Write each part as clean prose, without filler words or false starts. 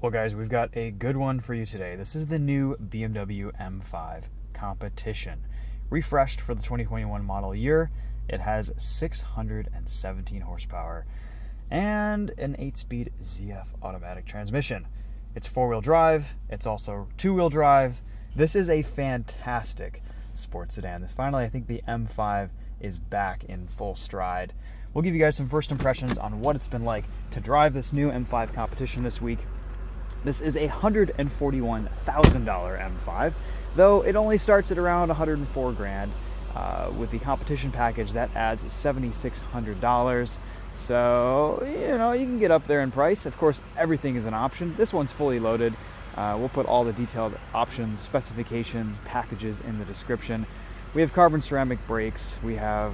Well guys, we've got a good one for you today. This is the new BMW M5 Competition. Refreshed for the 2021 model year, it has 617 horsepower and an 8-speed ZF automatic transmission. It's 4-wheel drive, it's also 2-wheel drive. This is a fantastic sports sedan. Finally, I think the M5 is back in full stride. We'll give you guys some first impressions on what it's been like to drive this new M5 Competition this week. This is a $141,000 M5, though it only starts at around $104,000. With the competition package, that adds $7,600. So, you can get up there in price. Of course, everything is an option. This one's fully loaded. We'll put all the detailed options, specifications, packages in the description. We have carbon ceramic brakes. We have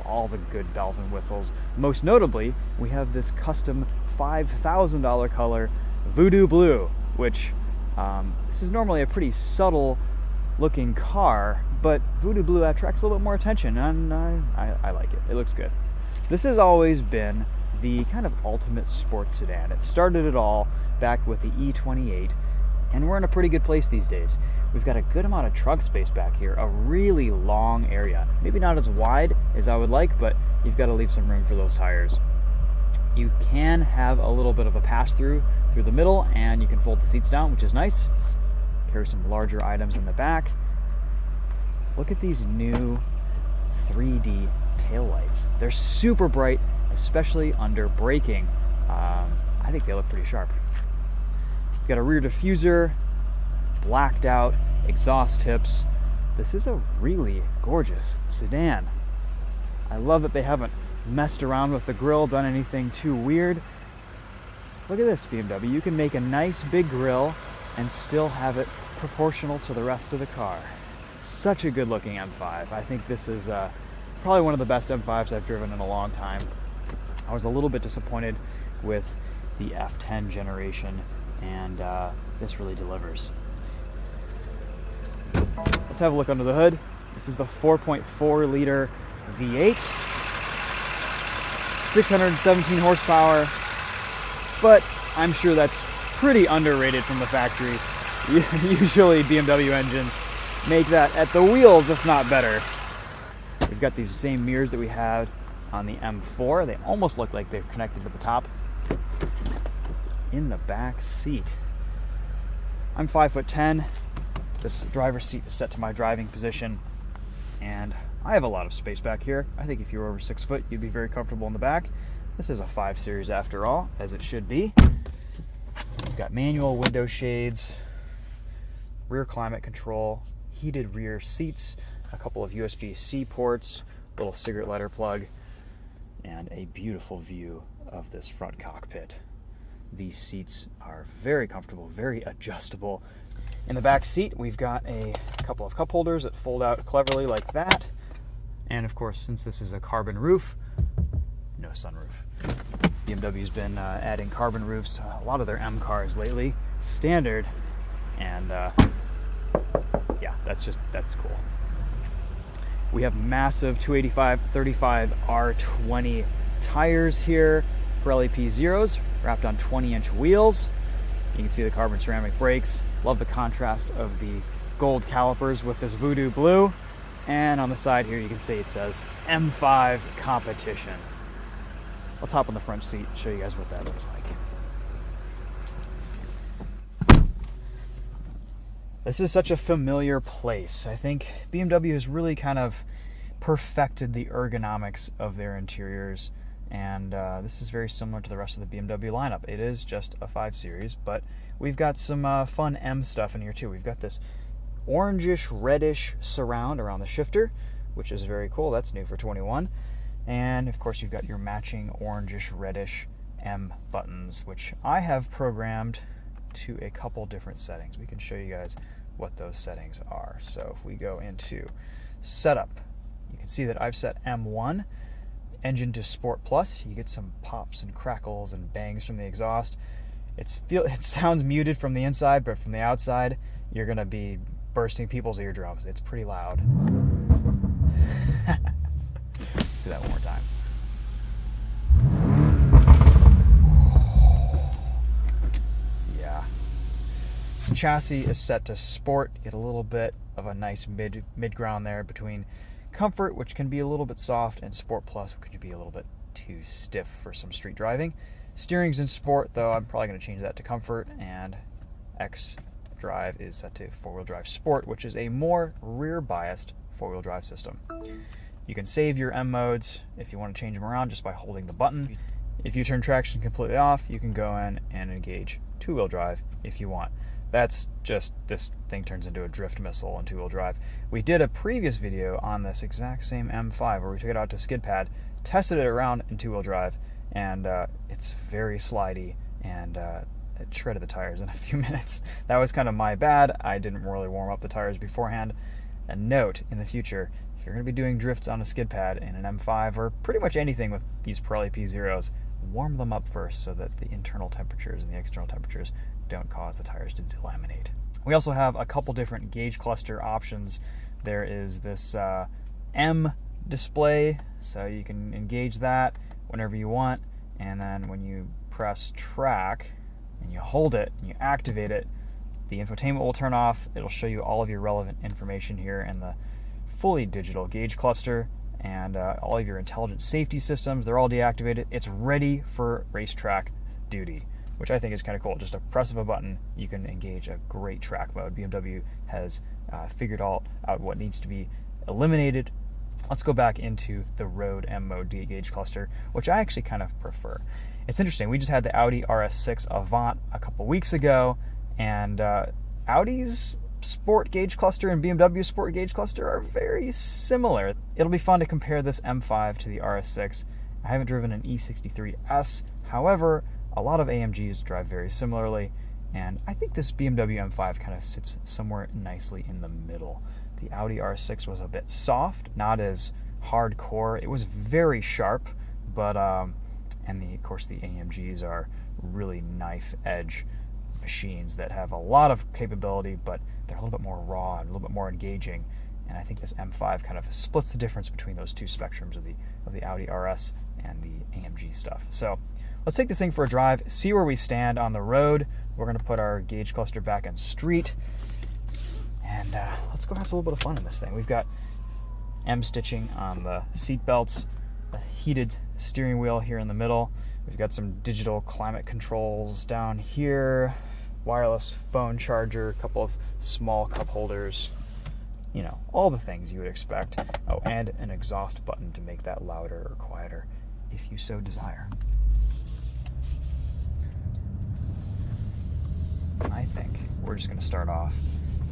all the good bells and whistles. Most notably, we have this custom $5,000 color Voodoo Blue, which this is normally a pretty subtle looking car, but Voodoo Blue attracts a little bit more attention, and I like it. It looks good. This has always been the kind of ultimate sports sedan. It started it all back with the E28, and we're in a pretty good place these days. We've got a good amount of trunk space back here, a really long area. Maybe not as wide as I would like, but you've got to leave some room for those tires. You can have a little bit of a pass-through through the middle, and you can fold the seats down, which is nice. Carry some larger items in the back. Look at these new 3D taillights. They're super bright, especially under braking. I think they look pretty sharp. You've got a rear diffuser, blacked out exhaust tips. This is a really gorgeous sedan. I love that they haven't messed around with the grille, done anything too weird. Look at this, BMW. You can make a nice big grille and still have it proportional to the rest of the car. Such a good looking M5. I think this is probably one of the best M5s I've driven in a long time. I was a little bit disappointed with the F10 generation, and this really delivers. Let's have a look under the hood. This is the 4.4 liter V8, 617 horsepower, but I'm sure that's pretty underrated from the factory. Usually BMW engines make that at the wheels, if not better. We've got these same mirrors that we had on the M4. They almost look like they're connected to the top. In the back seat, I'm 5'10". This driver's seat is set to my driving position, and I have a lot of space back here. I think if you were over 6 foot, you'd be very comfortable in the back. This is a 5 Series after all, as it should be. We've got manual window shades, rear climate control, heated rear seats, a couple of USB-C ports, little cigarette lighter plug, and a beautiful view of this front cockpit. These seats are very comfortable, very adjustable. In the back seat, we've got a couple of cup holders that fold out cleverly like that. And of course, since this is a carbon roof, no sunroof. BMW's been adding carbon roofs to a lot of their M cars lately. Standard, and yeah, that's cool. We have massive 285/35 R20 tires here, Pirelli P Zeros, wrapped on 20-inch wheels. You can see the carbon ceramic brakes. Love the contrast of the gold calipers with this Voodoo Blue. And on the side here, you can see it says M5 Competition. I'll top on the front seat and show you guys what that looks like. This is such a familiar place. I think BMW has really kind of perfected the ergonomics of their interiors, and this is very similar to the rest of the BMW lineup. It is just a 5 Series, but we've got some fun M stuff in here too. We've got this orangish, reddish surround around the shifter, which is very cool. That's new for 21. And of course, you've got your matching orangish, reddish M buttons, which I have programmed to a couple different settings. We can show you guys what those settings are. So if we go into setup, you can see that I've set M1, engine to Sport Plus. You get some pops and crackles and bangs from the exhaust. It sounds muted from the inside, but from the outside, you're gonna be bursting people's eardrums. It's pretty loud. Let's do that one more time. Yeah. Chassis is set to sport. Get a little bit of a nice mid-ground there between comfort, which can be a little bit soft, and sport plus, which can be a little bit too stiff for some street driving. Steering's in sport, though I'm probably going to change that to comfort, and X drive is set to four-wheel drive sport, which is a more rear-biased four-wheel drive system. You can save your M modes if you want to change them around just by holding the button. If you turn traction completely off, you can go in and engage two-wheel drive if you want. That's just, this thing turns into a drift missile in two-wheel drive. We did a previous video on this exact same M5 where we took it out to skid pad, tested it around in two-wheel drive, and it's very slidey, and it shredded the tires in a few minutes. That was kind of my bad. I didn't really warm up the tires beforehand. A note, in the future, if you're going to be doing drifts on a skid pad in an M5 or pretty much anything with these Pirelli P0s, warm them up first so that the internal temperatures and the external temperatures don't cause the tires to delaminate. We also have a couple different gauge cluster options. There is this M display, so you can engage that whenever you want, and then when you press track and you hold it and you activate it, the infotainment will turn off. It'll show you all of your relevant information here in the fully digital gauge cluster, and all of your intelligent safety systems, they're all deactivated. It's ready for racetrack duty, which I think is kind of cool. Just a press of a button, you can engage a great track mode. BMW has figured out what needs to be eliminated. Let's go back into the road M mode gauge cluster, which I actually kind of prefer. It's interesting. We just had the Audi RS6 Avant a couple weeks ago, and Audi's sport gauge cluster and BMW sport gauge cluster are very similar. It'll be fun to compare this M5 to the RS6. I haven't driven an E63S. However, a lot of AMGs drive very similarly, and I think this BMW M5 kind of sits somewhere nicely in the middle. The Audi R6 was a bit soft, not as hardcore. It was very sharp, but of course the AMGs are really knife edge machines that have a lot of capability, but they're a little bit more raw and a little bit more engaging. And I think this M5 kind of splits the difference between those two spectrums of the Audi RS and the AMG stuff. So let's take this thing for a drive, see where we stand on the road. We're going to put our gauge cluster back in street, and let's go have a little bit of fun in this thing. We've got M stitching on the seat belts, a heated steering wheel here in the middle. We've got some digital climate controls down here, wireless phone charger, a couple of small cup holders, you know, all the things you would expect. Oh, and an exhaust button to make that louder or quieter if you so desire. I think we're just going to start off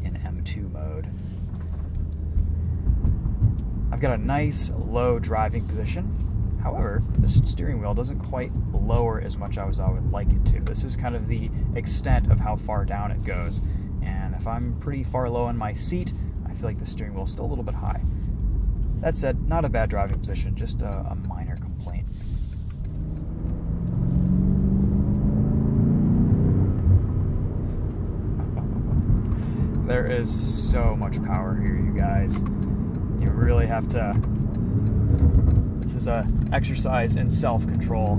in M2 mode. I've got a nice low driving position. However, the steering wheel doesn't quite lower as much as I would like it to. This is kind of the extent of how far down it goes. And if I'm pretty far low in my seat, I feel like the steering wheel is still a little bit high. That said, not a bad driving position, just a minor complaint. There is so much power here, you guys. You really have to... This is an exercise in self-control.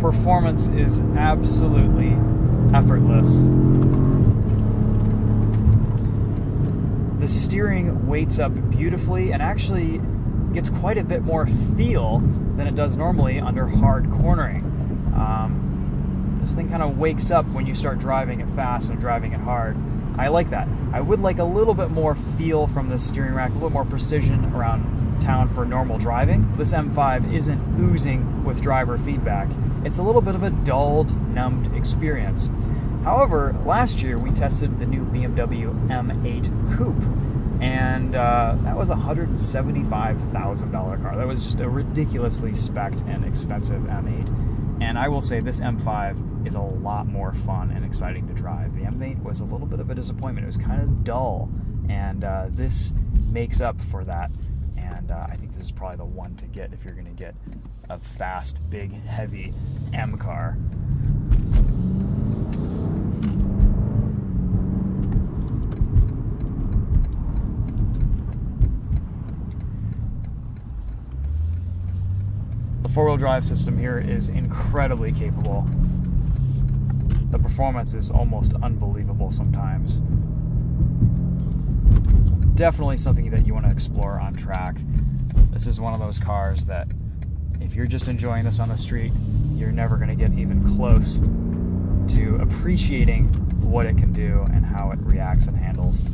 Performance is absolutely effortless. The steering weights up beautifully and actually gets quite a bit more feel than it does normally under hard cornering. This thing kind of wakes up when you start driving it fast and driving it hard. I like that. I would like a little bit more feel from this steering rack, a little more precision around town for normal driving. This M5 isn't oozing with driver feedback. It's a little bit of a dulled, numbed experience. However, last year we tested the new BMW M8 Coupe, and that was a $175,000 car. That was just a ridiculously spec'd and expensive M8. And I will say this M5 is a lot more fun and exciting to drive. The M8 was a little bit of a disappointment. It was kind of dull, and this makes up for that. And I think this is probably the one to get if you're going to get a fast, big, heavy M car. The four-wheel drive system here is incredibly capable. The performance is almost unbelievable sometimes. Definitely something that you want to explore on track. This is one of those cars that if you're just enjoying this on the street, you're never going to get even close to appreciating what it can do and how it reacts and handles.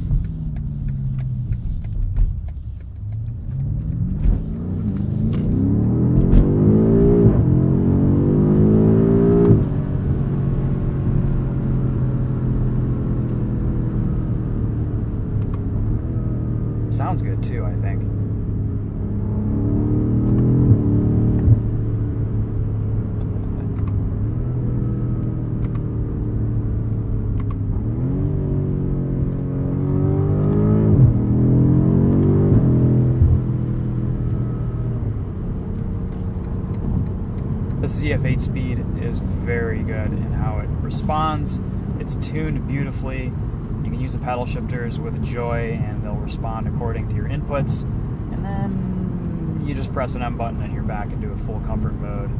Sounds good too, I think. The CF8 speed is very good in how it responds. It's tuned beautifully. You can use the paddle shifters with joy and they'll respond according to your inputs. And then you just press an M button and you're back into a full comfort mode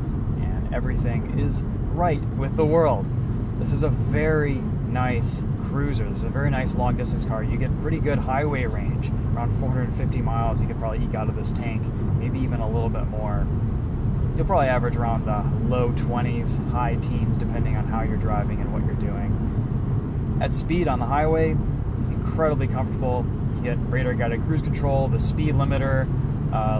and everything is right with the world. This is a very nice cruiser. This is a very nice long distance car. You get pretty good highway range. Around 450 miles you could probably eke out of this tank, maybe even a little bit more. You'll probably average around the low 20s, high teens, depending on how you're driving and what you're doing. At speed on the highway, incredibly comfortable. You get radar guided cruise control, the speed limiter,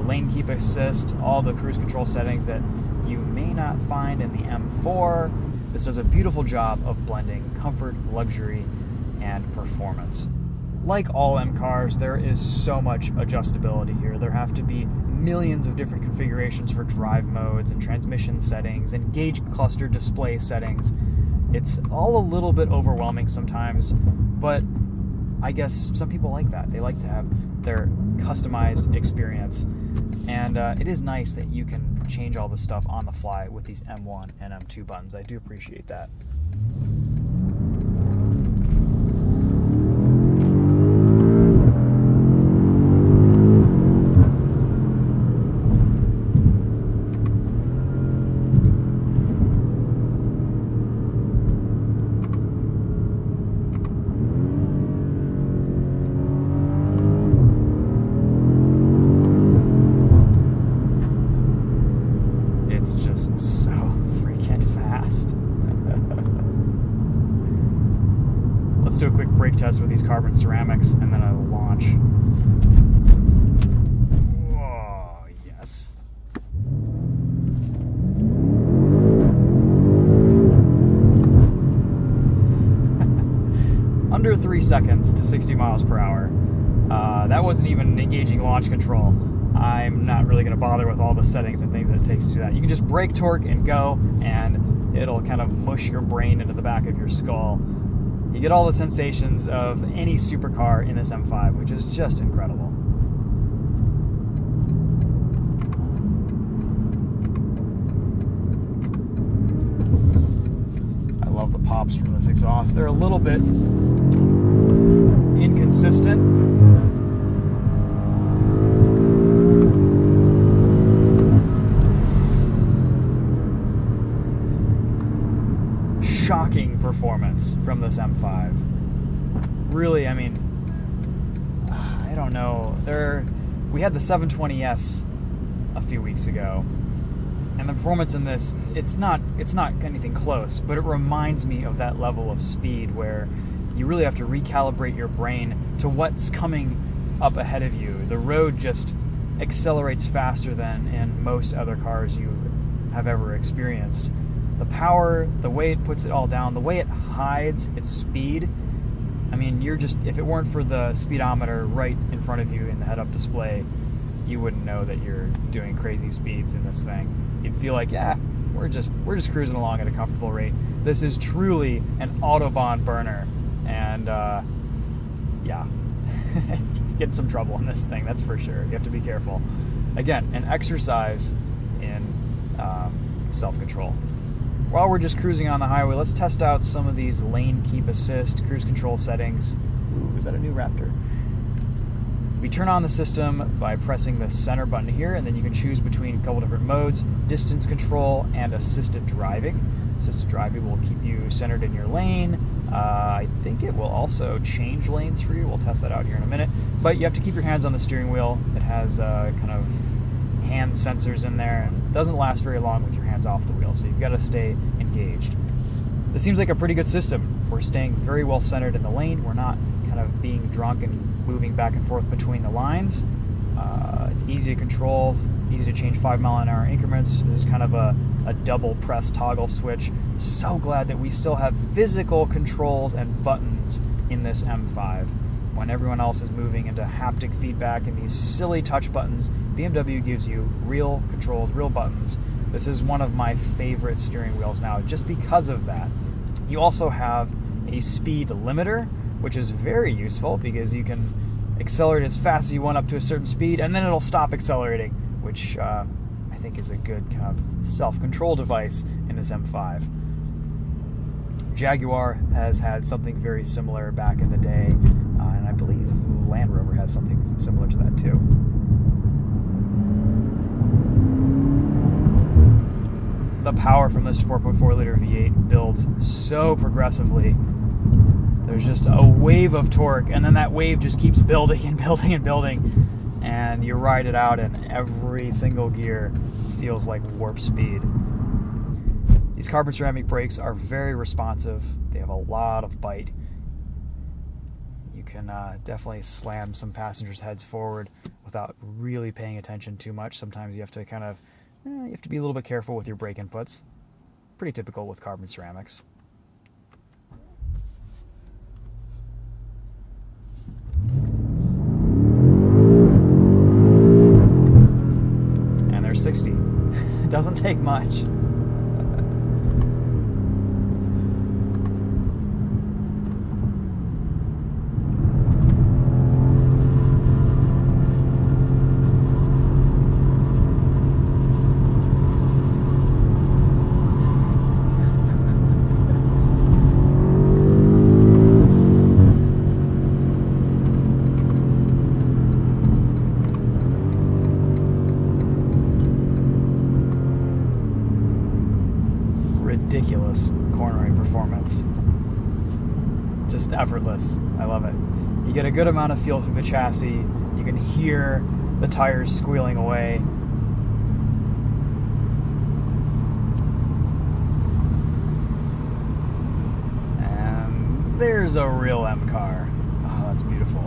lane keep assist, all the cruise control settings that you may not find in the M4. This does a beautiful job of blending comfort, luxury, and performance. Like all M cars, there is so much adjustability here. There have to be millions of different configurations for drive modes and transmission settings and gauge cluster display settings. It's all a little bit overwhelming sometimes, but I guess some people like that. They like to have their customized experience. And it is nice that you can change all the stuff on the fly with these M1 and M2 buttons. I do appreciate that. So freaking fast. Let's do a quick brake test with these carbon ceramics and then I will launch. Whoa, yes. Under 3 seconds to 60 miles per hour. That wasn't even engaging launch control. I'm not really going to bother with all the settings and things that it takes to do that. You can just brake, torque, and go, and it'll kind of mush your brain into the back of your skull. You get all the sensations of any supercar in this M5, which is just incredible. I love the pops from this exhaust. They're a little bit inconsistent. Shocking performance from this M5. Really, I mean, I don't know. We had the 720S a few weeks ago, and the performance in this, it's not anything close, but it reminds me of that level of speed where you really have to recalibrate your brain to what's coming up ahead of you. The road just accelerates faster than in most other cars you have ever experienced. The power, the way it puts it all down, the way it hides its speed. I mean, if it weren't for the speedometer right in front of you in the head-up display, you wouldn't know that you're doing crazy speeds in this thing. You'd feel like, yeah, we're just cruising along at a comfortable rate. This is truly an Autobahn burner, and yeah, you get some trouble in this thing, that's for sure. You have to be careful. Again, an exercise in self-control. While we're just cruising on the highway, let's test out some of these lane keep assist, cruise control settings. Ooh, is that a new Raptor? We turn on the system by pressing the center button here, and then you can choose between a couple different modes: distance control and assisted driving. Assisted driving will keep you centered in your lane. I think it will also change lanes for you. We'll test that out here in a minute. But you have to keep your hands on the steering wheel. It has kind of hand sensors in there, and it doesn't last very long with your hands off the wheel, so you've got to stay engaged. This seems like a pretty good system. We're staying very well centered in the lane. We're not kind of being drunk and moving back and forth between the lines. It's easy to control, easy to change 5-mile-an-hour increments. This is kind of a double press toggle switch. So glad that we still have physical controls and buttons in this M5. When everyone else is moving into haptic feedback and these silly touch buttons, BMW gives you real controls, real buttons. This is one of my favorite steering wheels now just because of that. You also have a speed limiter, which is very useful because you can accelerate as fast as you want up to a certain speed, and then it'll stop accelerating, which I think is a good kind of self-control device in this M5. Jaguar has had something very similar back in the day, and I believe Land Rover has something similar to that too. The power from this 4.4 liter V8 builds so progressively. There's just a wave of torque, and then that wave just keeps building and building and building, and you ride it out, and every single gear feels like warp speed. These carbon ceramic brakes are very responsive. They have a lot of bite. You can definitely slam some passengers' heads forward without really paying attention too much. Sometimes you have to kind of, you have to be a little bit careful with your brake inputs. Pretty typical with carbon ceramics. And there's 60. It doesn't take much. Ridiculous cornering performance. Just effortless. I love it. You get a good amount of feel through the chassis. You can hear the tires squealing away. And there's a real M car. Oh, that's beautiful.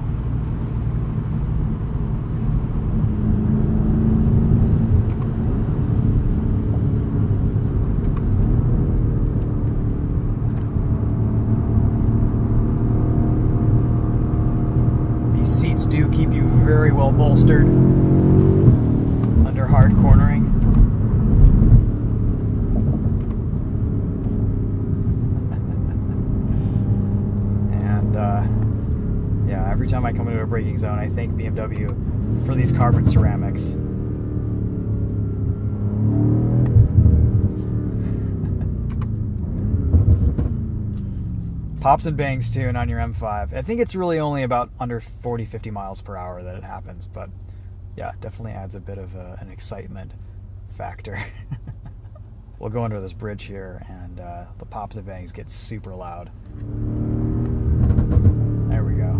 Seats do keep you very well bolstered under hard cornering. And yeah, every time I come into a braking zone, I thank BMW for these carbon ceramics. Pops and bangs tune on your M5. I think it's really only about under 40-50 miles per hour that it happens, but yeah, definitely adds a bit of an excitement factor. We'll go under this bridge here, and the pops and bangs get super loud. There we go.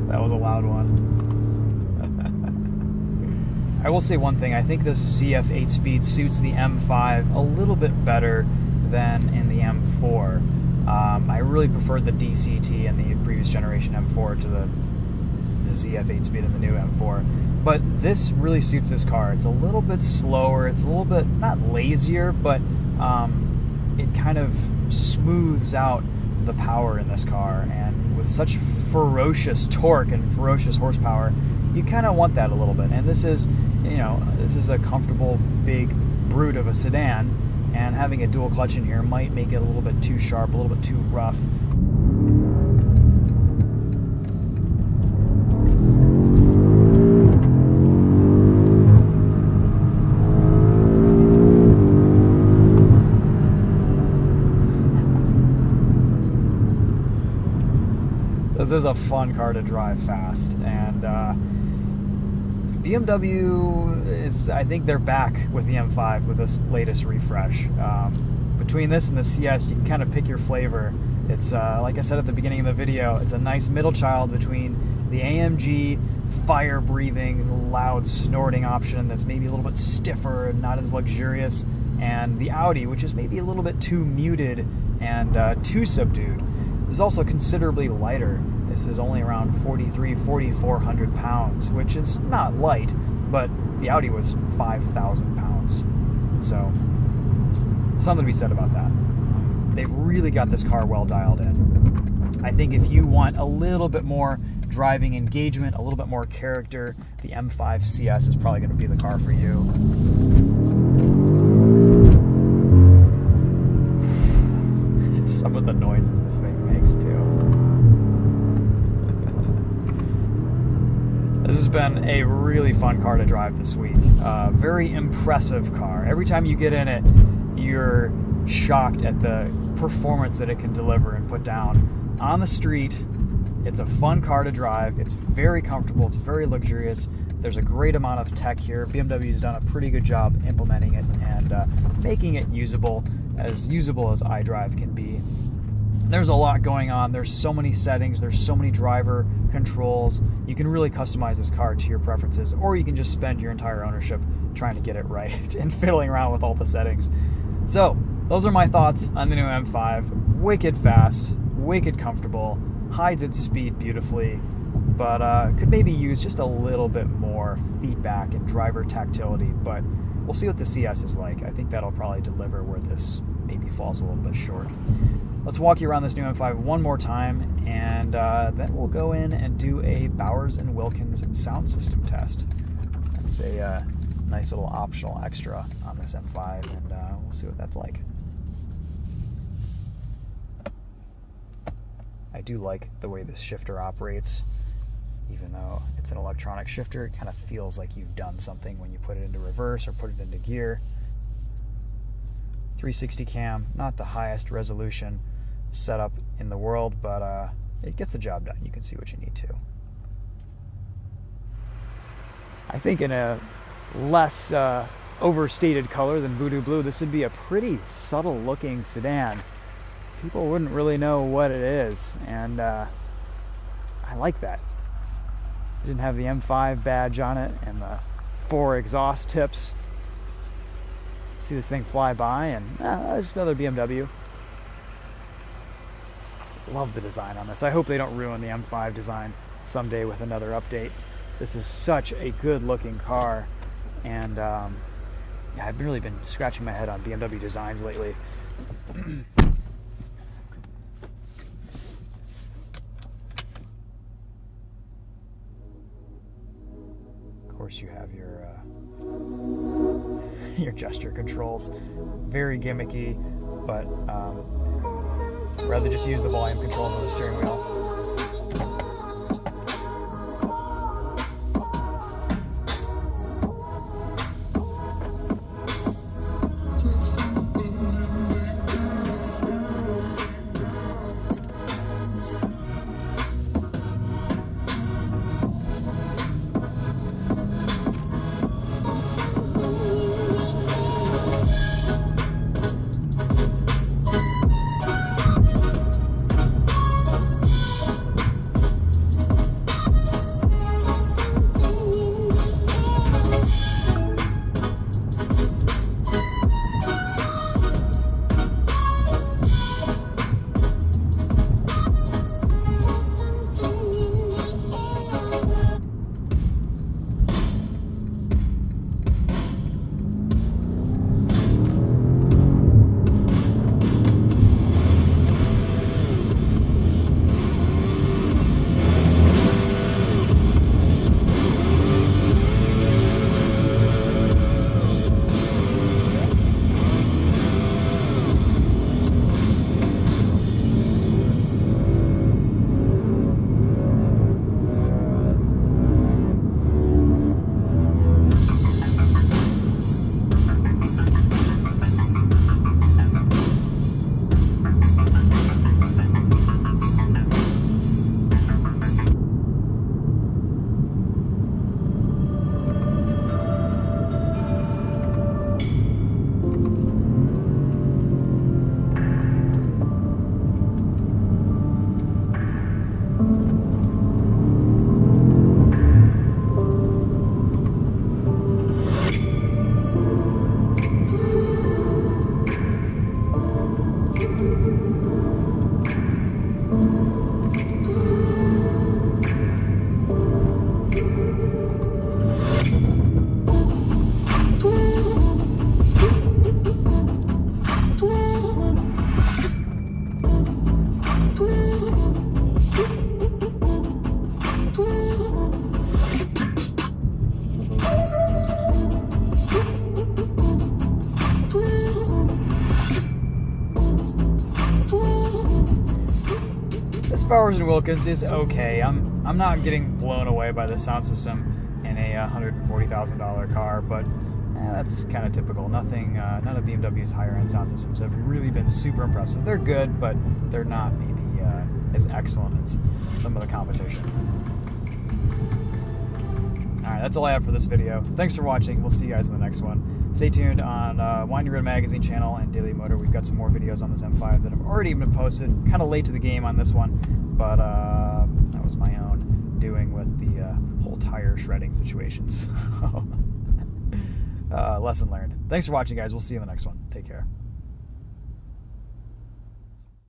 That was a loud one. I will say one thing, I think this ZF 8-speed suits the M5 a little bit better than in the M4. I really preferred the DCT and the previous generation M4 to the ZF 8-speed and the new M4. But this really suits this car. It's a little bit slower, it's a little bit, not lazier, but it kind of smooths out the power in this car. And with such ferocious torque and ferocious horsepower, you kind of want that a little bit. And this is, you know, this is a comfortable, big brute of a sedan, and having a dual clutch in here might make it a little bit too sharp, a little bit too rough. The this is a fun car to drive fast. And BMW is, I think they're back with the M5 with this latest refresh. Between this and the CS, you can kind of pick your flavor. It's, like I said at the beginning of the video, it's a nice middle child between the AMG fire-breathing, loud, snorting option that's maybe a little bit stiffer and not as luxurious, and the Audi, which is maybe a little bit too muted and too subdued. This is also considerably lighter. This is only around 4,400 pounds, which is not light, but the Audi was 5,000 pounds. So, something to be said about that. They've really got this car well dialed in. I think if you want a little bit more driving engagement, a little bit more character, the M5 CS is probably going to be the car for you. Some of the noises this thing makes too. This has been a really fun car to drive this week. Very impressive car. Every time you get in it, you're shocked at the performance that it can deliver and put down. On the street, it's a fun car to drive. It's very comfortable. It's very luxurious. There's a great amount of tech here. BMW's done a pretty good job implementing it and making it usable as iDrive can be. There's a lot going on. There's so many settings. There's so many driver controls. You can really customize this car to your preferences, or you can just spend your entire ownership trying to get it right and fiddling around with all the settings. So, those are my thoughts on the new M5. Wicked fast, wicked comfortable, hides its speed beautifully, but could maybe use just a little bit more feedback and driver tactility, but we'll see what the CS is like. I think that'll probably deliver where this maybe falls a little bit short. Let's walk you around this new M5 one more time, and then we'll go in and do a Bowers & Wilkins sound system test. That's a nice little optional extra on this M5, and we'll see what that's like. I do like the way this shifter operates. Even though it's an electronic shifter, it kind of feels like you've done something when you put it into reverse or put it into gear. 360 cam, not the highest resolution setup in the world, but it gets the job done. You can see what you need to. I think in a less overstated color than Voodoo Blue, this would be a pretty subtle looking sedan. People wouldn't really know what it is, and I like that. It didn't have the M5 badge on it and the 4 exhaust tips. See this thing fly by, and just another BMW. Love the design on this. I hope they don't ruin the M5 design someday with another update. This is such a good looking car, and yeah, I've really been scratching my head on BMW designs lately. Of course, you have your gesture controls. Very gimmicky, but I'd rather just use the volume controls on the steering wheel. Bowers & Wilkins is okay. I'm not getting blown away by the sound system in a $140,000 car, but that's kind of typical. None of BMW's higher-end sound systems have really been super impressive. They're good, but they're not maybe as excellent as some of the competition. Alright, that's all I have for this video. Thanks for watching. We'll see you guys in the next one. Stay tuned on Windy Road Magazine channel and Daily Motor. We've got some more videos on this M5 that have already been posted. Kind of late to the game on this one, but that was my own doing with the whole tire shredding situations. Lesson learned. Thanks for watching, guys. We'll see you in the next one. Take care.